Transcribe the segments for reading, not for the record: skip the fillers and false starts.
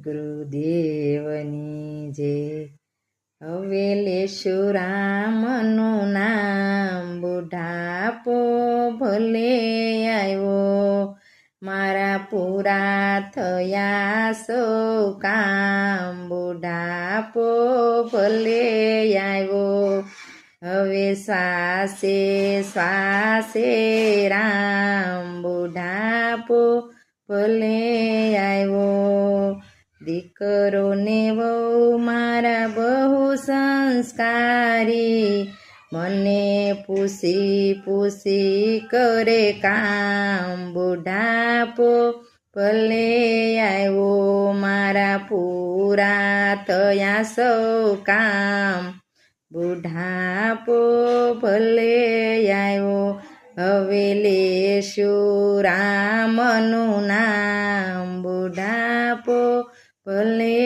ગુરુદેવની જય. હવે લેશું રામનું નામ, બુઢાપો ભલે આવ્યો, મારા પૂરા થયા સૌ કામ, બુઢાપો ભલે આવ્યો. હવે શ્વાસે શ્વાસે રામ, બુઢાપો ભલે આવ્યો. દીકરો ને વહુ મારા બહુ સંસ્કારી, મને પૂછી પૂછી કરે કામ, બુઢાપો ભલે આવ્યો, મારા પૂરા થયા સૌ કામ, બુઢાપો ભલે આવ્યો. હવે લેશું રામનું નામ, બુઢાપો ભલે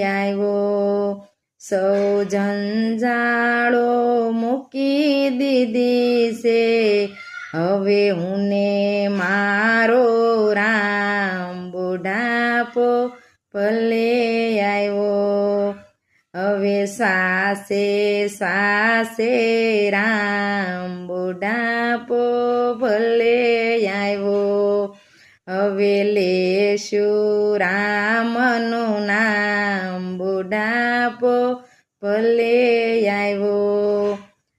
આવ્યો. સૌ જંજાળો મૂકી દીધી છે, હવે હું ને મારો રામ, બુઢાપો ભલે આવ્યો. હવે શ્વાસે શ્વાસે રામ, બુઢાપો ભલે આવ્યો. હવે લેશું રામનું નામ, બુઢાપો ભલે આવ્યો.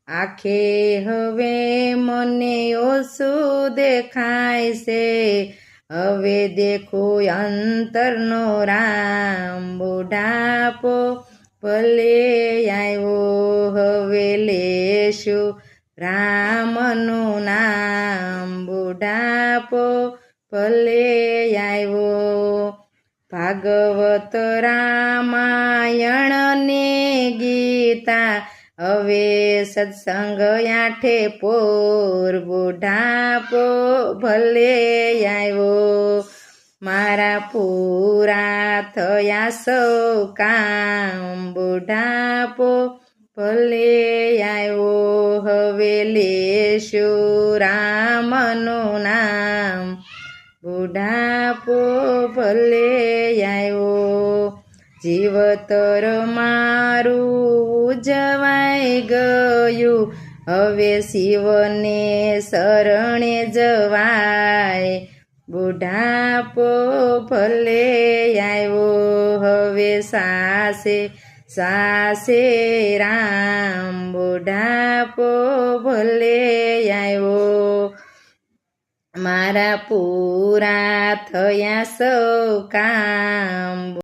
આંખે હવે મને ઓછું દેખાય છે, હવે દેખું અંતરનો રામ, બુઢાપો ભલે આવ્યો. હવે લેશું રામનું નામ, બુઢાપો ભલે આવ્યો. ભાગવત રામાયણ ને ગીતા, હવે સત્સંગ આઠે પોર, બુઢાપો ભલે આવ્યો, મારા પૂરા થયા સૌ કામ, બુઢાપો ભલે આવ્યો. હવે લેશું રામનું નામ, બુઢાપો ભલે આવ્યો. જીવતર મારું ઉજવાઈ ગયું, હવે શિવને શરણે જવાય, બુઢાપો ભલે આવ્યો. હવે સાસે સાસે રામ, બુઢાપો ભલે આવ્યો, મારા પૂરા થયા સૌ કામ.